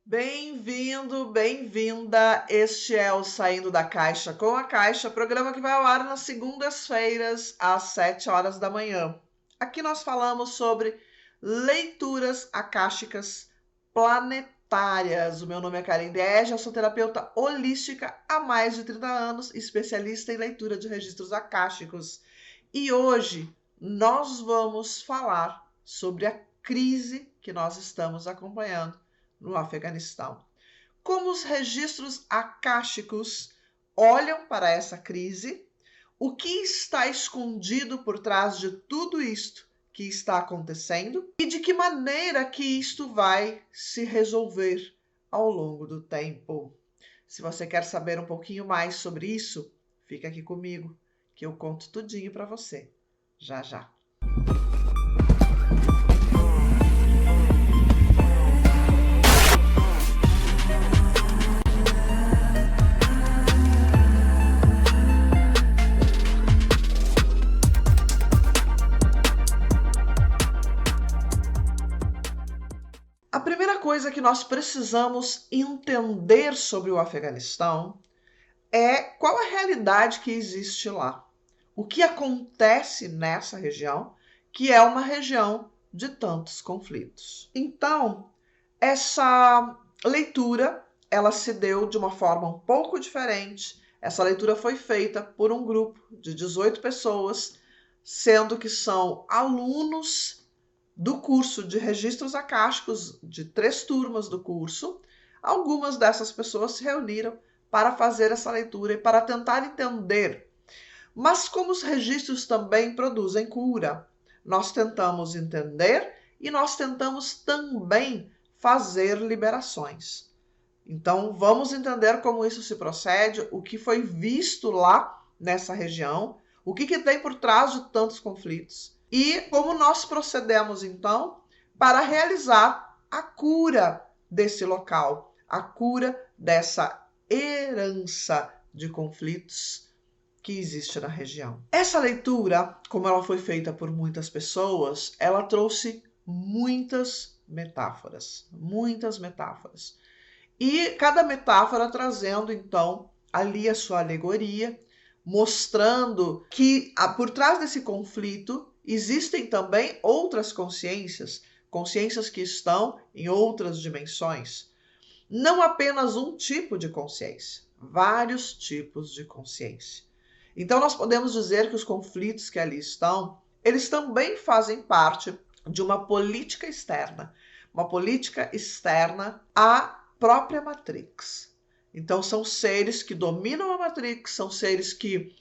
Bem-vindo, bem-vinda. Este é o Saindo da Caixa com a Caixa, programa que vai ao ar nas segundas-feiras, às 7 horas da manhã. Aqui nós falamos sobre leituras akáshicas planetárias. O meu nome é Karen Deja, eu sou terapeuta holística há mais de 30 anos, especialista em leitura de registros akáshicos. E hoje nós vamos falar sobre a crise que nós estamos acompanhando no Afeganistão. Como os registros akáshicos olham para essa crise, o que está escondido por trás de tudo isto que está acontecendo e de que maneira que isto vai se resolver ao longo do tempo. Se você quer saber um pouquinho mais sobre isso, fica aqui comigo, que eu conto tudinho para você. Já, já. A primeira coisa que nós precisamos entender sobre o Afeganistão é qual a realidade que existe lá. O que acontece nessa região, que é uma região de tantos conflitos. Então, essa leitura, ela se deu de uma forma um pouco diferente. Essa leitura foi feita por um grupo de 18 pessoas, sendo que são alunos do curso de registros akáshicos, de 3 turmas do curso. Algumas dessas pessoas se reuniram para fazer essa leitura e para tentar entender. Mas como os registros também produzem cura, nós tentamos entender e nós tentamos também fazer liberações. Então, vamos entender como isso se procede, o que foi visto lá nessa região, o que tem por trás de tantos conflitos e como nós procedemos, então, para realizar a cura desse local, a cura dessa herança de conflitos que existe na região. Essa leitura, como ela foi feita por muitas pessoas, ela trouxe muitas metáforas. E cada metáfora trazendo, então, ali a sua alegoria, mostrando que por trás desse conflito existem também outras consciências, consciências que estão em outras dimensões. Não apenas um tipo de consciência, vários tipos de consciência. Então nós podemos dizer que os conflitos que ali estão, eles também fazem parte de uma política externa à própria Matrix. Então são seres que dominam a Matrix, são seres que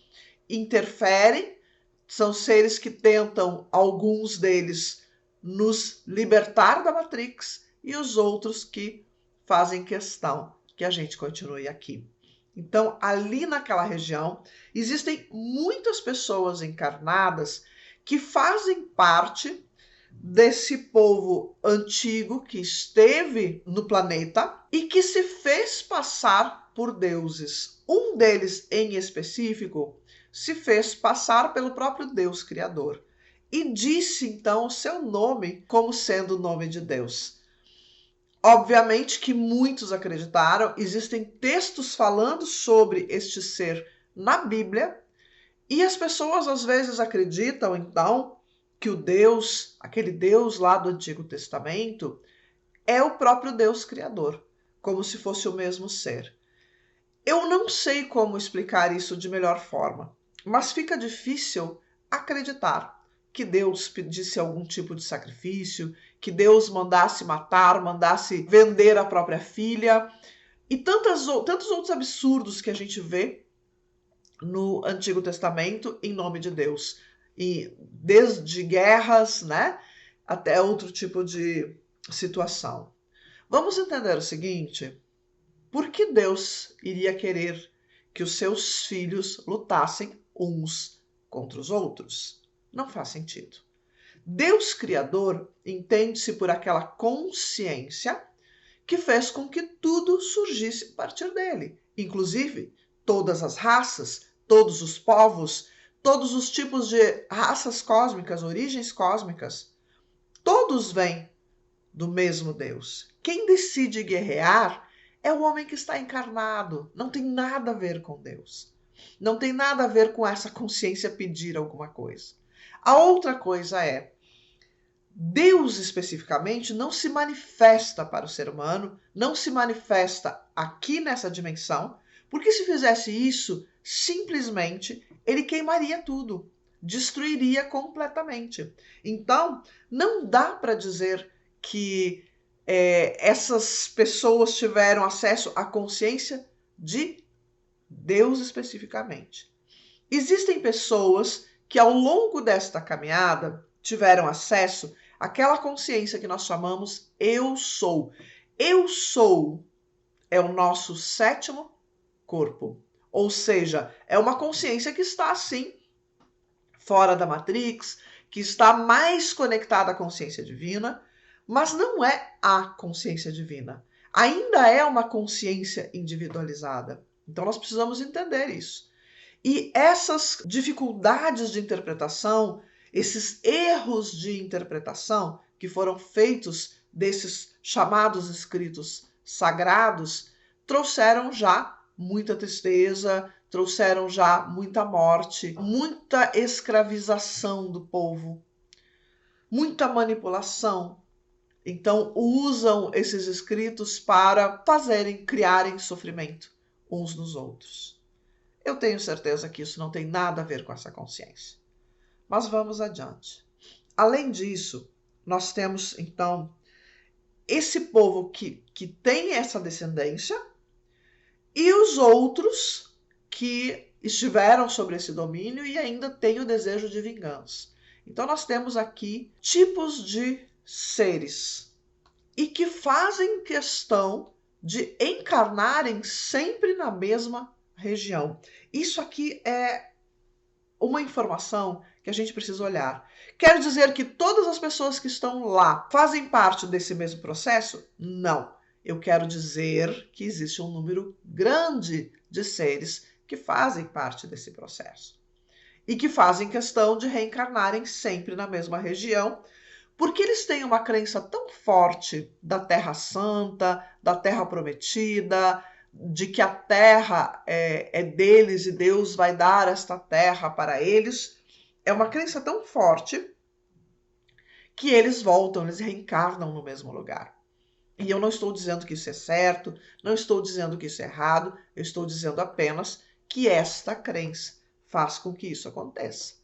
interferem, são seres que tentam, alguns deles, nos libertar da Matrix e os outros que fazem questão que a gente continue aqui. Então, ali naquela região, existem muitas pessoas encarnadas que fazem parte desse povo antigo que esteve no planeta e que se fez passar por deuses. Um deles, em específico, se fez passar pelo próprio Deus Criador e disse então o seu nome como sendo o nome de Deus. Obviamente que muitos acreditaram, existem textos falando sobre este ser na Bíblia, e as pessoas às vezes acreditam então que o Deus, aquele Deus lá do Antigo Testamento, é o próprio Deus Criador, como se fosse o mesmo ser. Eu não sei como explicar isso de melhor forma, mas fica difícil acreditar que Deus pedisse algum tipo de sacrifício, que Deus mandasse matar, mandasse vender a própria filha e tantos outros absurdos que a gente vê no Antigo Testamento em nome de Deus. E desde guerras, né, até outro tipo de situação. Vamos entender o seguinte: por que Deus iria querer que os seus filhos lutassem uns contra os outros? Não faz sentido. Deus Criador entende-se por aquela consciência que fez com que tudo surgisse a partir dele, inclusive todas as raças, todos os povos, todos os tipos de raças cósmicas, origens cósmicas, todos vêm do mesmo Deus. Quem decide guerrear é o homem que está encarnado. Não tem nada a ver com Deus. Não tem nada a ver com essa consciência pedir alguma coisa. A outra coisa é, Deus especificamente não se manifesta para o ser humano, não se manifesta aqui nessa dimensão, porque se fizesse isso, simplesmente ele queimaria tudo, destruiria completamente. Então, não dá para dizer que essas pessoas tiveram acesso à consciência de Deus especificamente. Existem pessoas que ao longo desta caminhada tiveram acesso àquela consciência que nós chamamos eu sou. Eu sou é o nosso sétimo corpo. Ou seja, é uma consciência que está assim, fora da Matrix, que está mais conectada à consciência divina, mas não é a consciência divina. Ainda é uma consciência individualizada. Então nós precisamos entender isso. E essas dificuldades de interpretação, esses erros de interpretação que foram feitos desses chamados escritos sagrados, trouxeram já muita tristeza, trouxeram já muita morte, muita escravização do povo, muita manipulação. Então usam esses escritos para criarem sofrimento uns nos outros. Eu tenho certeza que isso não tem nada a ver com essa consciência. Mas vamos adiante. Além disso, nós temos, então, esse povo que tem essa descendência e os outros que estiveram sobre esse domínio e ainda têm o desejo de vingança. Então, nós temos aqui tipos de seres e que fazem questão de encarnarem sempre na mesma região. Isso aqui é uma informação que a gente precisa olhar. Quer dizer que todas as pessoas que estão lá fazem parte desse mesmo processo? Não. Eu quero dizer que existe um número grande de seres que fazem parte desse processo e que fazem questão de reencarnarem sempre na mesma região, porque eles têm uma crença tão forte da Terra Santa, da Terra Prometida, de que a terra é deles e Deus vai dar esta terra para eles. É uma crença tão forte que eles voltam, eles reencarnam no mesmo lugar. E eu não estou dizendo que isso é certo, não estou dizendo que isso é errado, eu estou dizendo apenas que esta crença faz com que isso aconteça.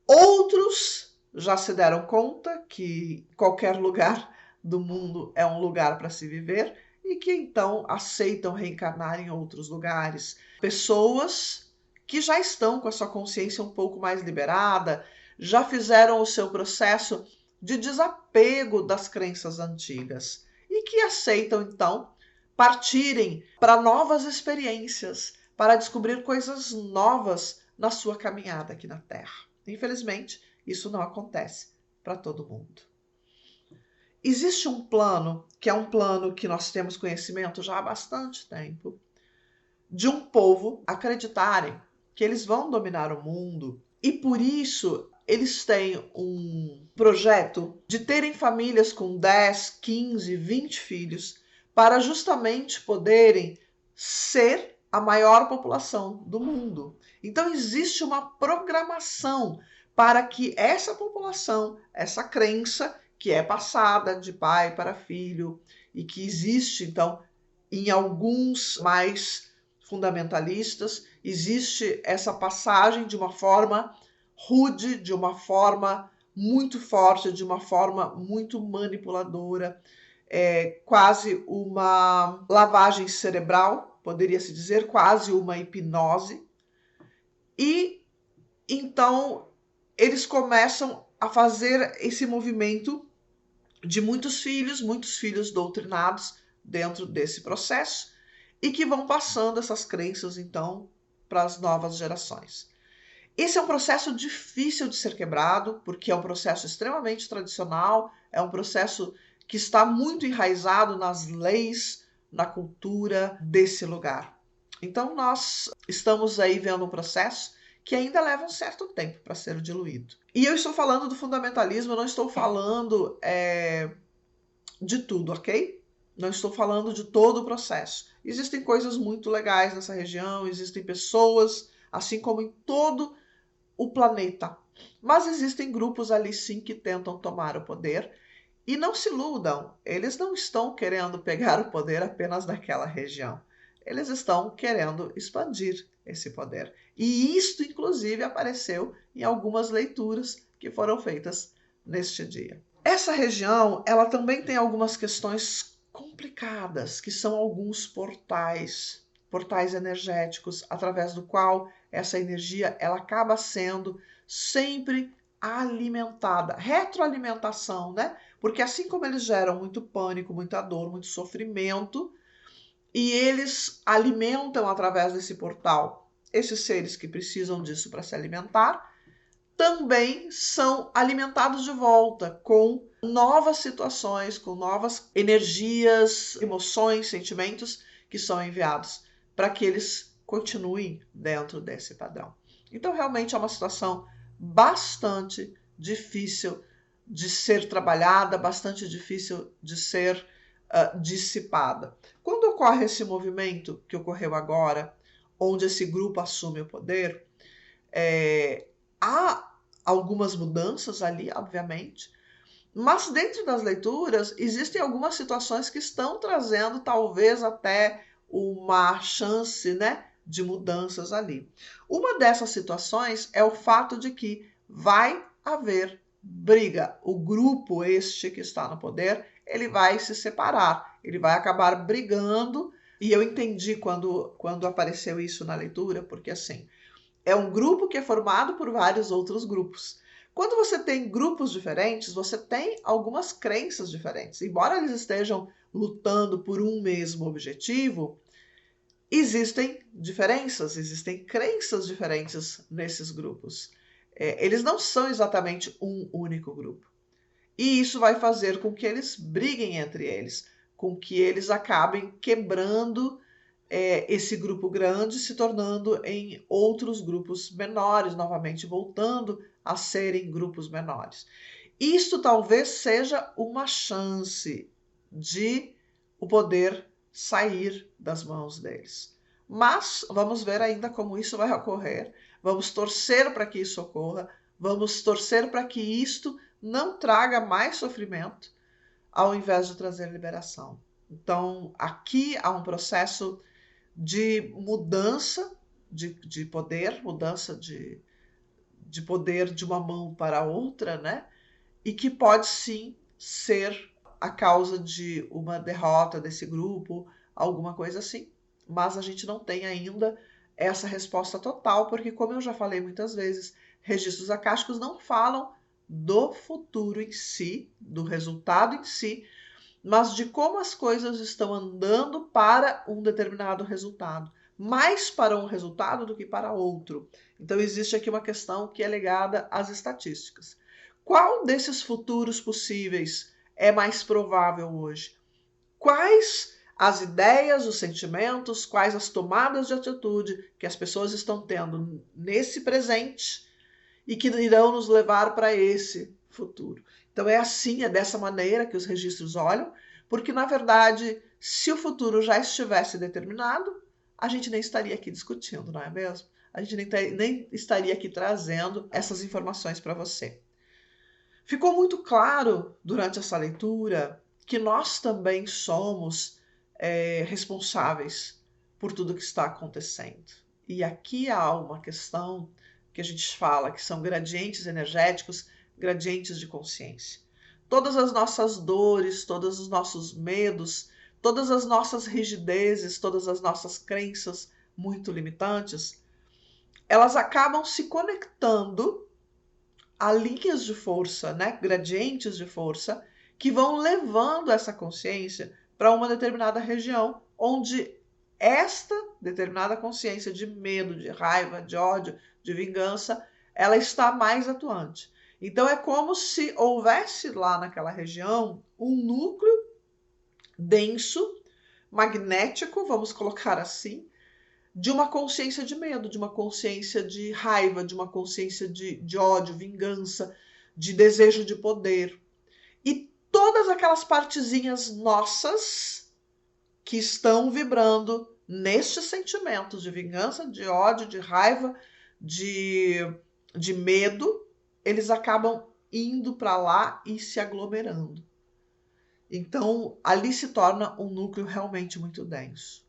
Outros já se deram conta que qualquer lugar do mundo é um lugar para se viver e que então aceitam reencarnar em outros lugares. Pessoas que já estão com a sua consciência um pouco mais liberada, já fizeram o seu processo de desapego das crenças antigas e que aceitam então partirem para novas experiências, para descobrir coisas novas na sua caminhada aqui na Terra. Infelizmente, isso não acontece para todo mundo. Existe um plano, que é um plano que nós temos conhecimento já há bastante tempo, de um povo acreditarem que eles vão dominar o mundo e por isso eles têm um projeto de terem famílias com 10, 15, 20 filhos para justamente poderem ser a maior população do mundo. Então existe uma programação para que essa população, essa crença que é passada de pai para filho e que existe, então, em alguns mais fundamentalistas, existe essa passagem de uma forma rude, de uma forma muito forte, de uma forma muito manipuladora, quase uma lavagem cerebral, poderia-se dizer, quase uma hipnose. E então eles começam a fazer esse movimento de muitos filhos doutrinados dentro desse processo e que vão passando essas crenças então para as novas gerações. Esse é um processo difícil de ser quebrado, porque é um processo extremamente tradicional, é um processo que está muito enraizado nas leis, na cultura desse lugar. Então nós estamos aí vendo um processo que ainda leva um certo tempo para ser diluído. E eu estou falando do fundamentalismo, eu não estou falando de tudo, ok? Não estou falando de todo o processo. Existem coisas muito legais nessa região, existem pessoas, assim como em todo o planeta. Mas existem grupos ali sim que tentam tomar o poder. E não se iludam, eles não estão querendo pegar o poder apenas daquela região. Eles estão querendo expandir esse poder. E isto, inclusive, apareceu em algumas leituras que foram feitas neste dia. Essa região, ela também tem algumas questões complicadas, que são alguns portais energéticos, através do qual essa energia ela acaba sendo sempre alimentada, retroalimentação, né? Porque assim como eles geram muito pânico, muita dor, muito sofrimento, e eles alimentam através desse portal esses seres que precisam disso para se alimentar, também são alimentados de volta com novas situações, com novas energias, emoções, sentimentos que são enviados para que eles continuem dentro desse padrão. Então, realmente é uma situação bastante difícil de ser trabalhada, bastante difícil de ser dissipada. Quando ocorre esse movimento que ocorreu agora, onde esse grupo assume o poder, há algumas mudanças ali, obviamente, mas dentro das leituras existem algumas situações que estão trazendo talvez até uma chance, né, de mudanças ali. Uma dessas situações é o fato de que vai haver briga. O grupo este que está no poder, ele vai se separar, ele vai acabar brigando. E eu entendi quando apareceu isso na leitura, porque assim, é um grupo que é formado por vários outros grupos. Quando você tem grupos diferentes, você tem algumas crenças diferentes. Embora eles estejam lutando por um mesmo objetivo, existem diferenças, existem crenças diferentes nesses grupos. Eles não são exatamente um único grupo. E isso vai fazer com que eles briguem entre eles, com que eles acabem quebrando esse grupo grande, se tornando em outros grupos menores, novamente voltando a serem grupos menores. Isto talvez seja uma chance de o poder sair das mãos deles. Mas vamos ver ainda como isso vai ocorrer. Vamos torcer para que isso ocorra. Vamos torcer para que isto não traga mais sofrimento, ao invés de trazer liberação. Então, aqui há um processo de mudança de poder, mudança de poder de uma mão para outra, né? E que pode sim ser a causa de uma derrota desse grupo, alguma coisa assim. Mas a gente não tem ainda essa resposta total, porque, como eu já falei muitas vezes, registros akáshicos não falam do futuro em si, do resultado em si, mas de como as coisas estão andando para um determinado resultado. Mais para um resultado do que para outro. Então, existe aqui uma questão que é ligada às estatísticas. Qual desses futuros possíveis é mais provável hoje? Quais as ideias, os sentimentos, quais as tomadas de atitude que as pessoas estão tendo nesse presente e que irão nos levar para esse futuro? Então é assim, é dessa maneira que os registros olham, porque na verdade, se o futuro já estivesse determinado, a gente nem estaria aqui discutindo, não é mesmo? A gente nem estaria aqui trazendo essas informações para você. Ficou muito claro durante essa leitura que nós também somos responsáveis por tudo que está acontecendo. E aqui há uma questão que a gente fala que são gradientes energéticos, gradientes de consciência. Todas as nossas dores, todos os nossos medos, todas as nossas rigidezes, todas as nossas crenças muito limitantes, elas acabam se conectando a linhas de força, né? Gradientes de força, que vão levando essa consciência para uma determinada região, onde esta determinada consciência de medo, de raiva, de ódio, de vingança, ela está mais atuante. Então é como se houvesse lá naquela região um núcleo denso, magnético, vamos colocar assim, de uma consciência de medo, de uma consciência de raiva, de uma consciência de ódio, vingança, de desejo de poder. E todas aquelas partezinhas nossas que estão vibrando nestes sentimentos de vingança, de ódio, de raiva, de medo, eles acabam indo para lá e se aglomerando. Então, ali se torna um núcleo realmente muito denso.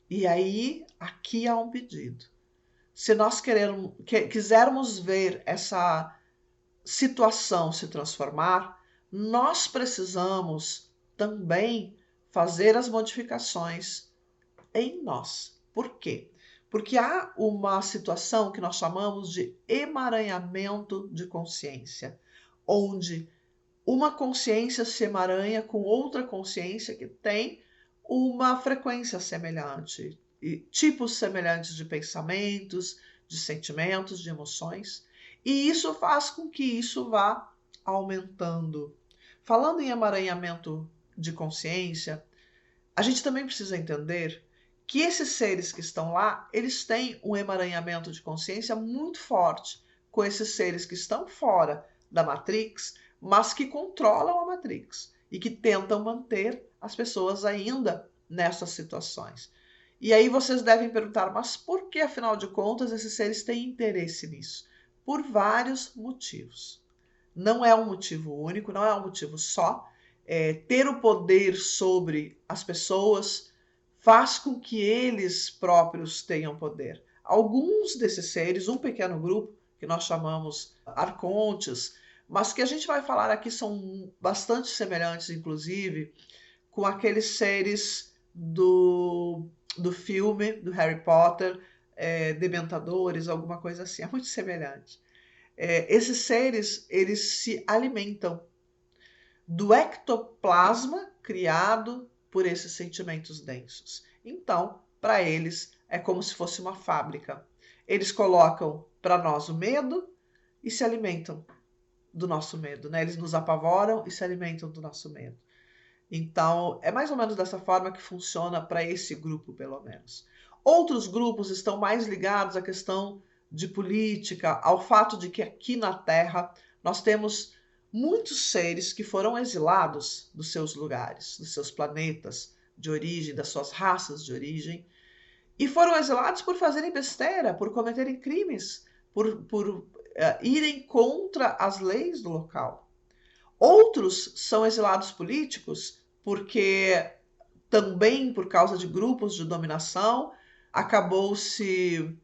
E aí, aqui há um pedido. Se nós quisermos ver essa situação se transformar, nós precisamos também fazer as modificações em nós. Por quê? Porque há uma situação que nós chamamos de emaranhamento de consciência, onde uma consciência se emaranha com outra consciência que tem uma frequência semelhante, e tipos semelhantes de pensamentos, de sentimentos, de emoções, e isso faz com que isso vá aumentando. Falando em emaranhamento de consciência, a gente também precisa entender que esses seres que estão lá, eles têm um emaranhamento de consciência muito forte com esses seres que estão fora da Matrix, mas que controlam a Matrix e que tentam manter as pessoas ainda nessas situações. E aí vocês devem perguntar, mas por que, afinal de contas, esses seres têm interesse nisso? Por vários motivos. Não é um motivo único, não é um motivo só. Ter o poder sobre as pessoas faz com que eles próprios tenham poder. Alguns desses seres, um pequeno grupo, que nós chamamos arcontes, mas que a gente vai falar aqui são bastante semelhantes, inclusive, com aqueles seres do filme, do Harry Potter, Dementadores, alguma coisa assim, é muito semelhante. Esses seres, eles se alimentam do ectoplasma criado por esses sentimentos densos. Então, para eles, é como se fosse uma fábrica. Eles colocam para nós o medo e se alimentam do nosso medo, né? Eles nos apavoram e se alimentam do nosso medo. Então, é mais ou menos dessa forma que funciona para esse grupo, pelo menos. Outros grupos estão mais ligados à questão de política, ao fato de que aqui na Terra nós temos muitos seres que foram exilados dos seus lugares, dos seus planetas de origem, das suas raças de origem, e foram exilados por fazerem besteira, por cometerem crimes, por irem contra as leis do local. Outros são exilados políticos porque também por causa de grupos de dominação acabou se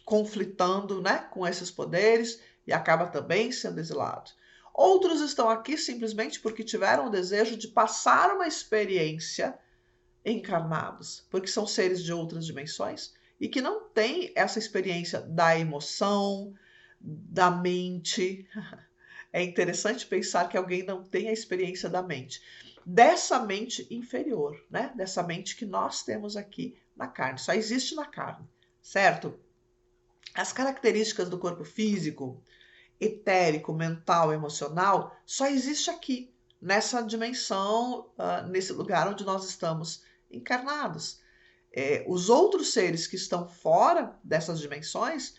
conflitando, né, com esses poderes e acaba também sendo exilado. Outros estão aqui simplesmente porque tiveram o desejo de passar uma experiência encarnados, porque são seres de outras dimensões e que não têm essa experiência da emoção, da mente. É interessante pensar que alguém não tem a experiência da mente. Dessa mente inferior, né? Dessa mente que nós temos aqui na carne. Só existe na carne, certo? As características do corpo físico, etérico, mental, emocional, só existe aqui, nessa dimensão, nesse lugar onde nós estamos encarnados. Os outros seres que estão fora dessas dimensões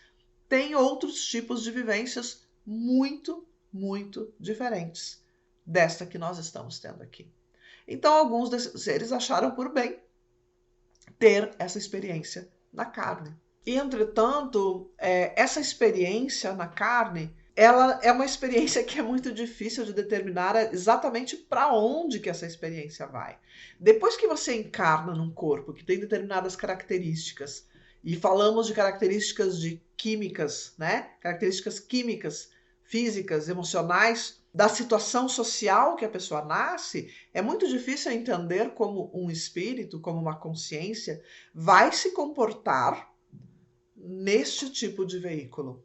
têm outros tipos de vivências muito, muito diferentes desta que nós estamos tendo aqui. Então, alguns desses seres acharam por bem ter essa experiência na carne. E, entretanto, essa experiência na carne, ela é uma experiência que é muito difícil de determinar exatamente para onde que essa experiência vai. Depois que você encarna num corpo que tem determinadas características, e falamos de características de químicas, né? Características químicas, físicas, emocionais, da situação social que a pessoa nasce, é muito difícil entender como um espírito, como uma consciência, vai se comportar neste tipo de veículo.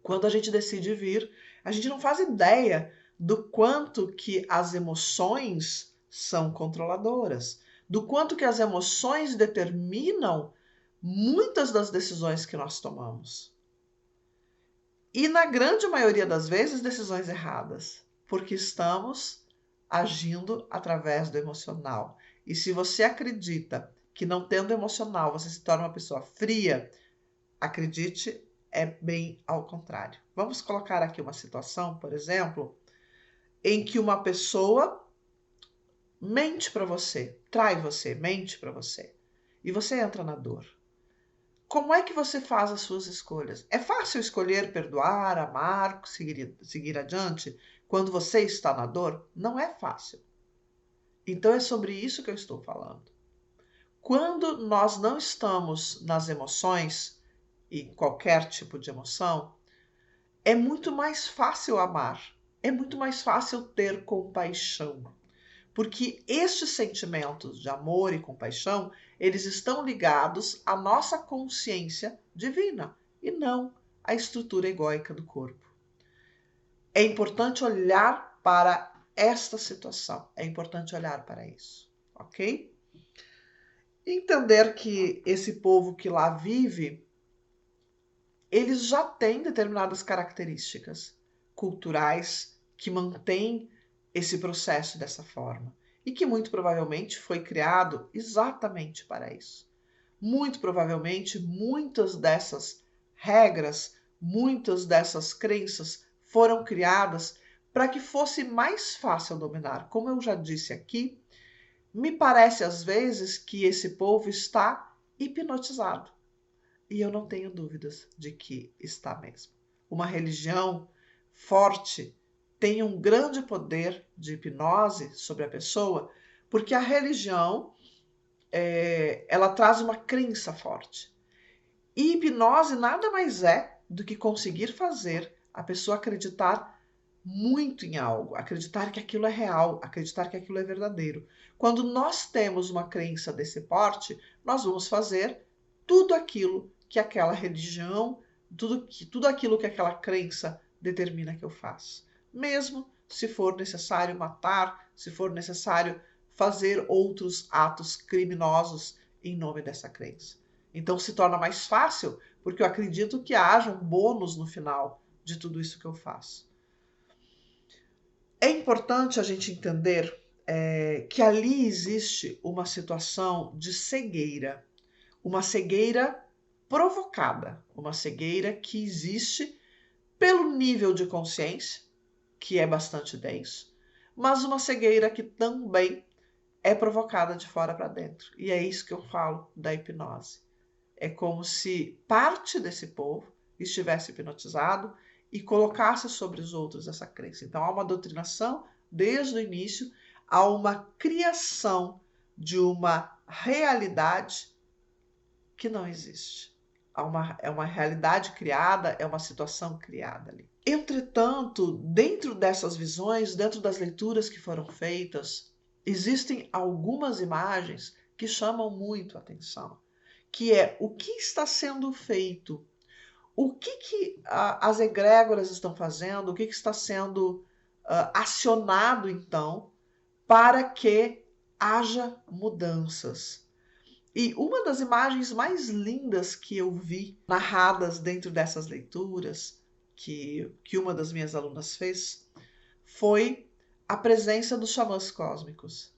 Quando a gente decide vir, a gente não faz ideia do quanto que as emoções são controladoras, do quanto que as emoções determinam muitas das decisões que nós tomamos. E na grande maioria das vezes, decisões erradas, porque estamos agindo através do emocional. E se você acredita que não tendo emocional você se torna uma pessoa fria, acredite, é bem ao contrário. Vamos colocar aqui uma situação, por exemplo, em que uma pessoa mente para você, trai você, mente para você, e você entra na dor. Como é que você faz as suas escolhas? É fácil escolher perdoar, amar, seguir adiante quando você está na dor? Não é fácil. Então é sobre isso que eu estou falando. Quando nós não estamos nas emoções, e qualquer tipo de emoção, é muito mais fácil amar, é muito mais fácil ter compaixão. Porque estes sentimentos de amor e compaixão, eles estão ligados à nossa consciência divina e não à estrutura egóica do corpo. É importante olhar para esta situação, é importante olhar para isso, ok? Entender que esse povo que lá vive, eles já têm determinadas características culturais que mantêm esse processo dessa forma e que muito provavelmente foi criado exatamente para isso. Muito provavelmente muitas dessas regras, muitas dessas crenças foram criadas para que fosse mais fácil dominar. Como eu já disse aqui, me parece às vezes que esse povo está hipnotizado. E eu não tenho dúvidas de que está mesmo. Uma religião forte tem um grande poder de hipnose sobre a pessoa, porque a religião ela traz uma crença forte. E hipnose nada mais é do que conseguir fazer a pessoa acreditar muito em algo, acreditar que aquilo é real, acreditar que aquilo é verdadeiro. Quando nós temos uma crença desse porte, nós vamos fazer tudo aquilo que aquela religião, tudo aquilo que aquela crença determina que eu faça. Mesmo se for necessário matar, se for necessário fazer outros atos criminosos em nome dessa crença. Então se torna mais fácil, porque eu acredito que haja um bônus no final de tudo isso que eu faço. É importante a gente entender que ali existe uma situação de cegueira, uma cegueira provocada, uma cegueira que existe pelo nível de consciência, que é bastante denso, mas uma cegueira que também é provocada de fora para dentro. E é isso que eu falo da hipnose. É como se parte desse povo estivesse hipnotizado e colocasse sobre os outros essa crença. Então há uma doutrinação desde o início, há uma criação de uma realidade que não existe. É uma realidade criada, é uma situação criada ali. Entretanto, dentro dessas visões, dentro das leituras que foram feitas, existem algumas imagens que chamam muito a atenção, que é o que está sendo feito, o que as egrégoras estão fazendo, o que está sendo acionado, então, para que haja mudanças. E uma das imagens mais lindas que eu vi narradas dentro dessas leituras, que uma das minhas alunas fez, foi a presença dos xamãs cósmicos.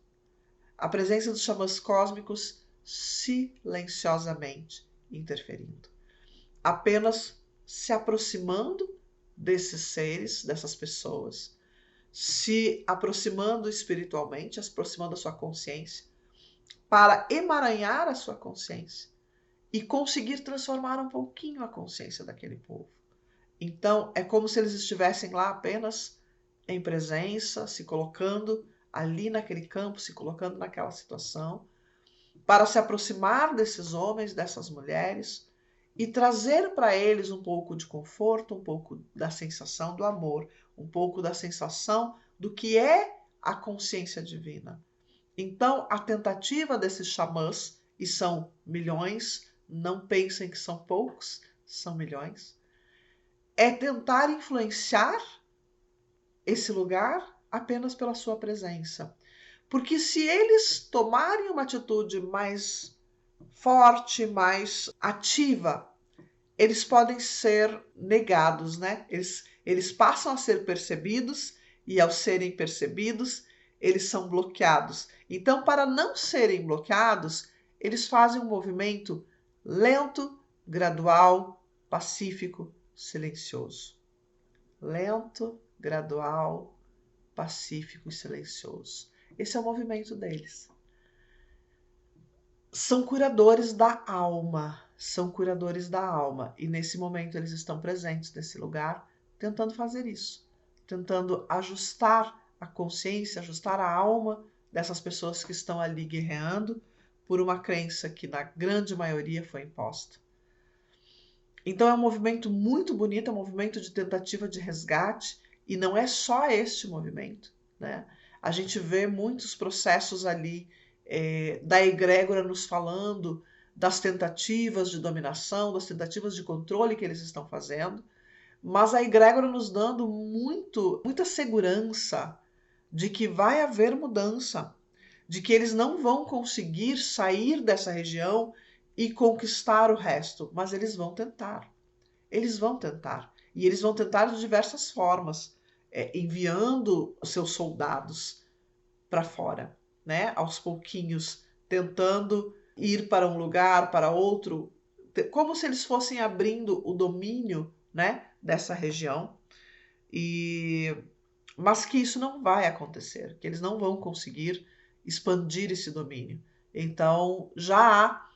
A presença dos xamãs cósmicos silenciosamente interferindo. Apenas se aproximando desses seres, dessas pessoas, se aproximando espiritualmente, se aproximando da sua consciência, para emaranhar a sua consciência e conseguir transformar um pouquinho a consciência daquele povo. Então, é como se eles estivessem lá apenas em presença, se colocando ali naquele campo, se colocando naquela situação, para se aproximar desses homens, dessas mulheres, e trazer para eles um pouco de conforto, um pouco da sensação do amor, um pouco da sensação do que é a consciência divina. Então, a tentativa desses xamãs, e são milhões, não pensem que são poucos, são milhões, é tentar influenciar esse lugar apenas pela sua presença. Porque se eles tomarem uma atitude mais forte, mais ativa, eles podem ser negados, né? Eles passam a ser percebidos e, ao serem percebidos, eles são bloqueados. Então, para não serem bloqueados, eles fazem um movimento lento, gradual, pacífico, silencioso. Lento, gradual, pacífico e silencioso. Esse é o movimento deles. São curadores da alma, são curadores da alma. E nesse momento eles estão presentes nesse lugar, tentando fazer isso, tentando ajustar a consciência, ajustar a alma dessas pessoas que estão ali guerreando por uma crença que na grande maioria foi imposta. Então é um movimento muito bonito, é um movimento de tentativa de resgate, e não é só este movimento, né? A gente vê muitos processos ali da egrégora nos falando das tentativas de dominação, das tentativas de controle que eles estão fazendo, mas a egrégora nos dando muita segurança de que vai haver mudança, de que eles não vão conseguir sair dessa região e conquistar o resto, mas eles vão tentar. Eles vão tentar. E eles vão tentar de diversas formas, enviando os seus soldados para fora, né? Aos pouquinhos, tentando ir para um lugar, para outro, como se eles fossem abrindo o domínio, né, dessa região. Mas que isso não vai acontecer, que eles não vão conseguir expandir esse domínio. Então, já há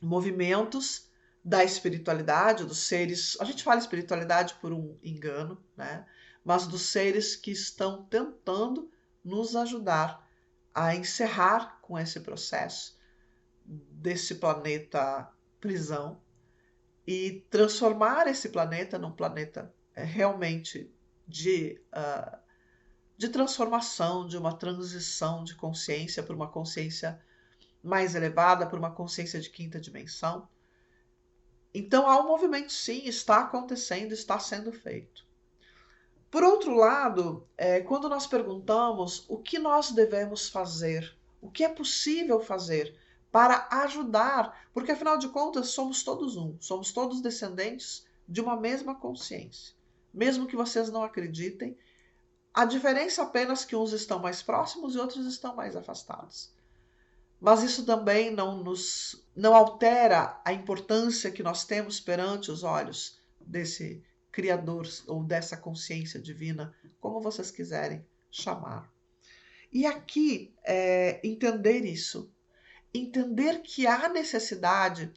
movimentos da espiritualidade, dos seres. A gente fala espiritualidade por um engano, né? Mas dos seres que estão tentando nos ajudar a encerrar com esse processo desse planeta prisão e transformar esse planeta num planeta realmente de transformação, de uma transição de consciência para uma consciência mais elevada, para uma consciência de quinta dimensão. Então há um movimento, sim, está acontecendo, está sendo feito. Por outro lado, quando nós perguntamos o que nós devemos fazer, o que é possível fazer para ajudar, porque afinal de contas somos todos um, somos todos descendentes de uma mesma consciência. Mesmo que vocês não acreditem, a diferença é apenas que uns estão mais próximos e outros estão mais afastados. Mas isso também não altera a importância que nós temos perante os olhos desse Criador ou dessa consciência divina, como vocês quiserem chamar. E aqui, entender isso. Entender que há necessidade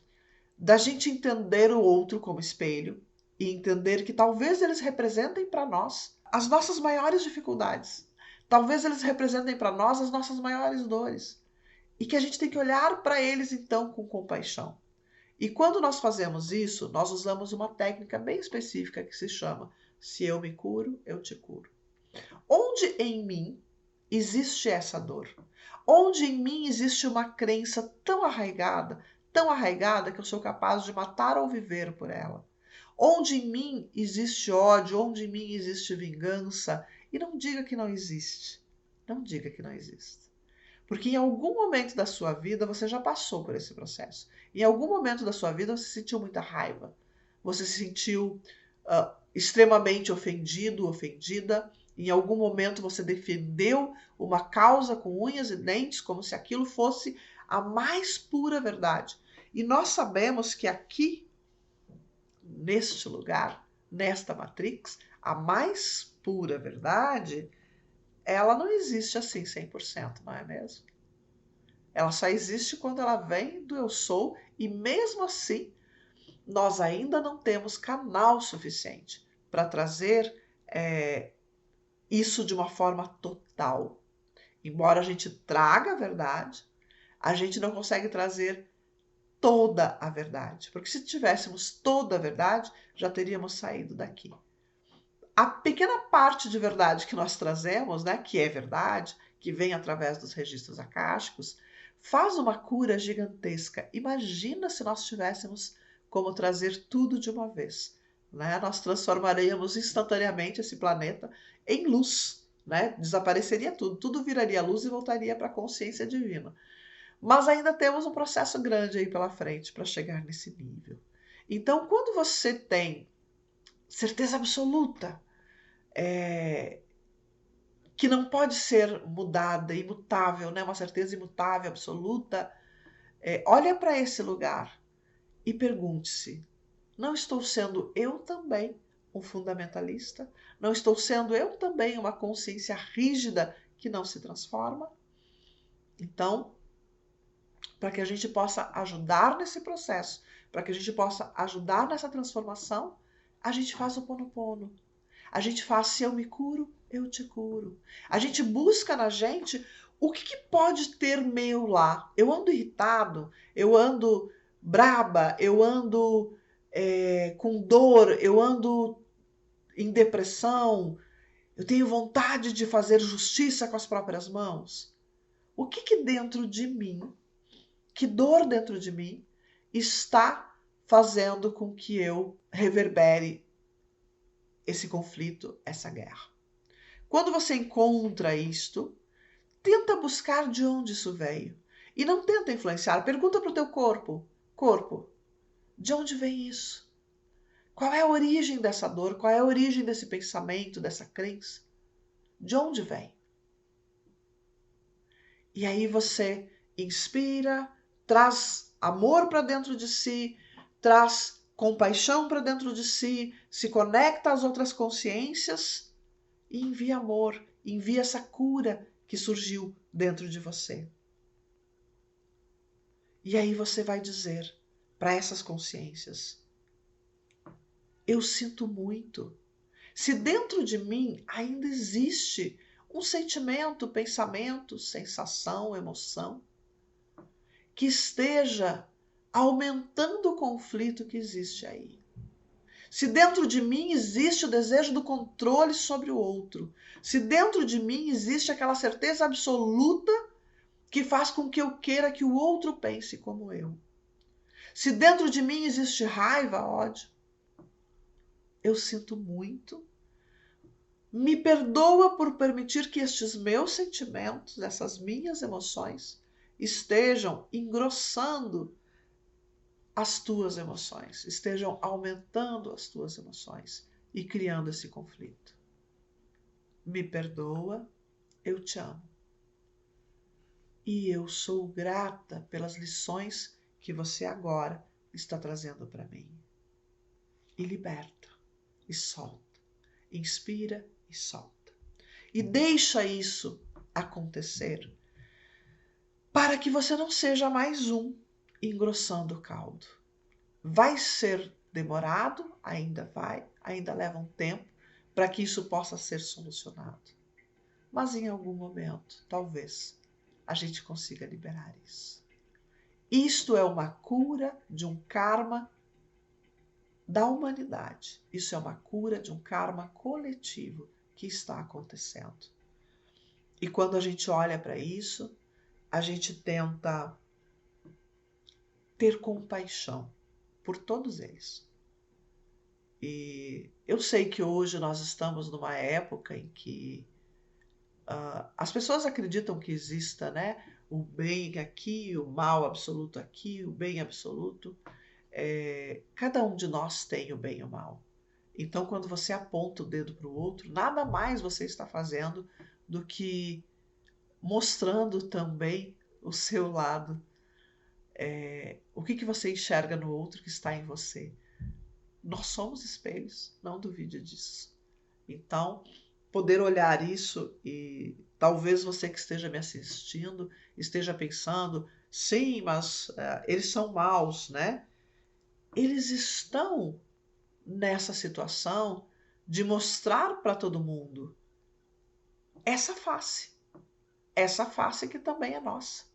da gente entender o outro como espelho e entender que talvez eles representem para nós as nossas maiores dificuldades. Talvez eles representem para nós as nossas maiores dores. E que a gente tem que olhar para eles, então, com compaixão. E quando nós fazemos isso, nós usamos uma técnica bem específica que se chama se eu me curo, eu te curo. Onde em mim existe essa dor? Onde em mim existe uma crença tão arraigada que eu sou capaz de matar ou viver por ela? Onde em mim existe ódio, onde em mim existe vingança? E não diga que não existe. Não diga que não existe. Porque em algum momento da sua vida você já passou por esse processo. Em algum momento da sua vida você sentiu muita raiva. Você se sentiu extremamente ofendido, ofendida. Em algum momento você defendeu uma causa com unhas e dentes, como se aquilo fosse a mais pura verdade. E nós sabemos que aqui, neste lugar, nesta Matrix, a mais pura verdade, ela não existe assim 100%, não é mesmo? Ela só existe quando ela vem do eu sou, e mesmo assim, nós ainda não temos canal suficiente para trazer isso de uma forma total. Embora a gente traga a verdade, a gente não consegue trazer toda a verdade. Porque se tivéssemos toda a verdade, já teríamos saído daqui. A pequena parte de verdade que nós trazemos, né, que é verdade, que vem através dos registros akáshicos, faz uma cura gigantesca. Imagina se nós tivéssemos como trazer tudo de uma vez. Né? Nós transformaríamos instantaneamente esse planeta em luz. Né? Desapareceria tudo, tudo viraria luz e voltaria para a consciência divina. Mas ainda temos um processo grande aí pela frente para chegar nesse nível. Então, quando você tem certeza absoluta que não pode ser mudada, imutável, né? Uma certeza imutável, absoluta, olha para esse lugar e pergunte-se: não estou sendo eu também um fundamentalista? Não estou sendo eu também uma consciência rígida que não se transforma. Então, para que a gente possa ajudar nesse processo, para que a gente possa ajudar nessa transformação, a gente faz o Ho'oponopono. A gente faz se eu me curo, eu te curo. A gente busca na gente o que pode ter meu lá. Eu ando irritado, eu ando braba, eu ando com dor, eu ando em depressão, eu tenho vontade de fazer justiça com as próprias mãos. O que dentro de mim, que dor dentro de mim está fazendo com que eu reverbere esse conflito, essa guerra? Quando você encontra isto, tenta buscar de onde isso veio. E não tenta influenciar. Pergunta para o teu corpo. Corpo, de onde vem isso? Qual é a origem dessa dor? Qual é a origem desse pensamento, dessa crença? De onde vem? E aí você inspira, traz amor para dentro de si, traz compaixão para dentro de si, se conecta às outras consciências e envia amor, envia essa cura que surgiu dentro de você. E aí você vai dizer para essas consciências: eu sinto muito. Se dentro de mim ainda existe um sentimento, pensamento, sensação, emoção, que esteja aumentando o conflito que existe aí. Se dentro de mim existe o desejo do controle sobre o outro, se dentro de mim existe aquela certeza absoluta que faz com que eu queira que o outro pense como eu, se dentro de mim existe raiva, ódio, eu sinto muito. Me perdoa por permitir que estes meus sentimentos, essas minhas emoções, estejam engrossando as tuas emoções, estejam aumentando as tuas emoções e criando esse conflito. Me perdoa, eu te amo. E eu sou grata pelas lições que você agora está trazendo para mim. E liberta, e solta, inspira e solta. E deixa isso acontecer para que você não seja mais um engrossando o caldo. Vai ser demorado, ainda leva um tempo para que isso possa ser solucionado. Mas em algum momento, talvez, a gente consiga liberar isso. Isto é uma cura de um karma da humanidade. Isso é uma cura de um karma coletivo que está acontecendo. E quando a gente olha para isso, a gente tenta ter compaixão por todos eles. E eu sei que hoje nós estamos numa época em que as pessoas acreditam que exista, né, o bem aqui, o mal absoluto aqui, o bem absoluto. Cada um de nós tem o bem e o mal. Então, quando você aponta o dedo para o outro, nada mais você está fazendo do que mostrando também o seu lado. O que você enxerga no outro que está em você? Nós somos espelhos, não duvide disso. Então, poder olhar isso e talvez você que esteja me assistindo esteja pensando, sim, mas eles são maus, né? Eles estão nessa situação de mostrar para todo mundo essa face que também é nossa.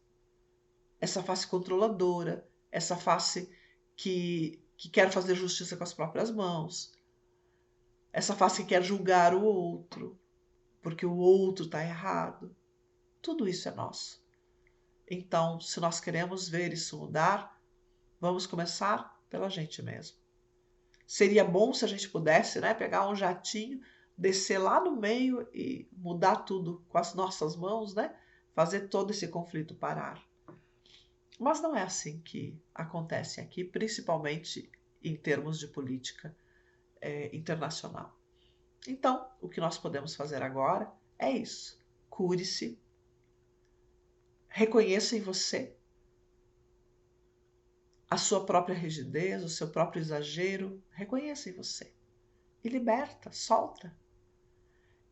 Essa face controladora, essa face que quer fazer justiça com as próprias mãos, essa face que quer julgar o outro, porque o outro está errado. Tudo isso é nosso. Então, se nós queremos ver isso mudar, vamos começar pela gente mesmo. Seria bom se a gente pudesse, né, pegar um jatinho, descer lá no meio e mudar tudo com as nossas mãos, né? Fazer todo esse conflito parar. Mas não é assim que acontece aqui, principalmente em termos de política internacional. Então, o que nós podemos fazer agora é isso. Cure-se, reconheça em você a sua própria rigidez, o seu próprio exagero, reconheça em você. E liberta, solta.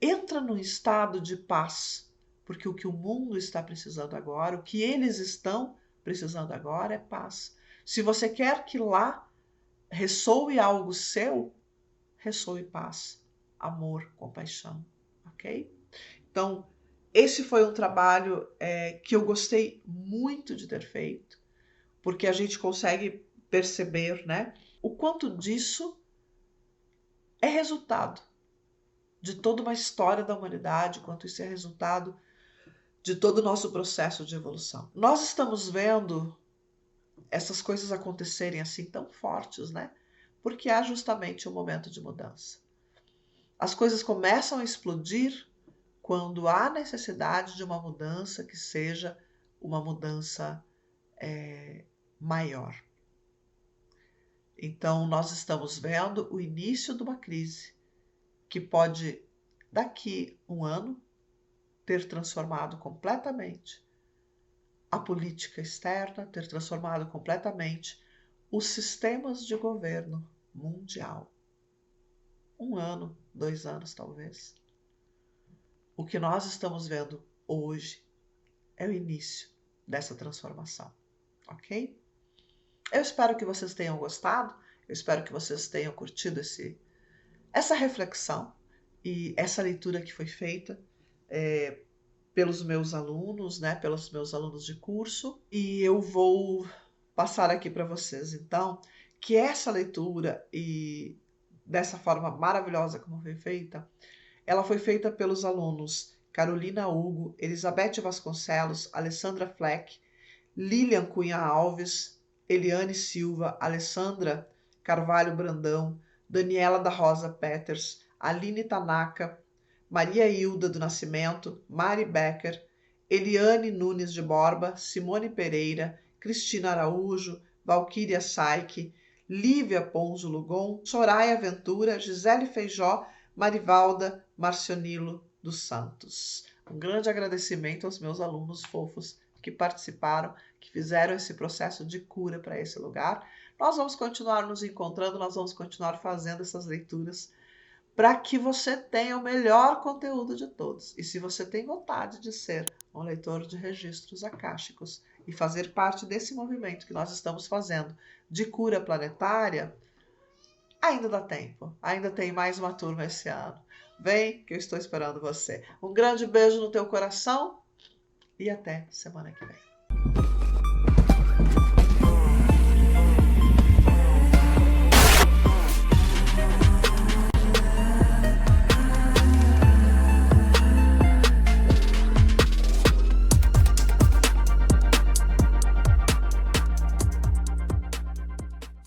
Entra num estado de paz porque o que o mundo está precisando agora, o que eles estão precisando agora é paz. Se você quer que lá ressoe algo seu, ressoe paz, amor, compaixão, ok? Então, esse foi um trabalho que eu gostei muito de ter feito, porque a gente consegue perceber, né, o quanto disso é resultado de toda uma história da humanidade, quanto isso é resultado de todo o nosso processo de evolução. Nós estamos vendo essas coisas acontecerem assim tão fortes, né? Porque há justamente um momento de mudança. As coisas começam a explodir quando há necessidade de uma mudança que seja uma mudança maior. Então, nós estamos vendo o início de uma crise que pode, daqui um ano, ter transformado completamente a política externa, ter transformado completamente os sistemas de governo mundial. 1 ano, 2 anos talvez. O que nós estamos vendo hoje é o início dessa transformação, ok? Eu espero que vocês tenham gostado, eu espero que vocês tenham curtido essa reflexão e essa leitura que foi feita pelos meus alunos, né, pelos meus alunos de curso, e eu vou passar aqui para vocês, então, que essa leitura e dessa forma maravilhosa como foi feita, ela foi feita pelos alunos Carolina Hugo, Elizabeth Vasconcelos, Alessandra Fleck, Lilian Cunha Alves, Eliane Silva, Alessandra Carvalho Brandão, Daniela da Rosa Peters, Aline Tanaka, Maria Hilda do Nascimento, Mari Becker, Eliane Nunes de Borba, Simone Pereira, Cristina Araújo, Valquíria Saik, Lívia Ponzo Lugon, Soraya Ventura, Gisele Feijó, Marivalda Marcionilo dos Santos. Um grande agradecimento aos meus alunos fofos que participaram, que fizeram esse processo de cura para esse lugar. Nós vamos continuar nos encontrando, nós vamos continuar fazendo essas leituras para que você tenha o melhor conteúdo de todos. E se você tem vontade de ser um leitor de registros akáshicos e fazer parte desse movimento que nós estamos fazendo de cura planetária, ainda dá tempo. Ainda tem mais uma turma esse ano. Vem que eu estou esperando você. Um grande beijo no teu coração e até semana que vem.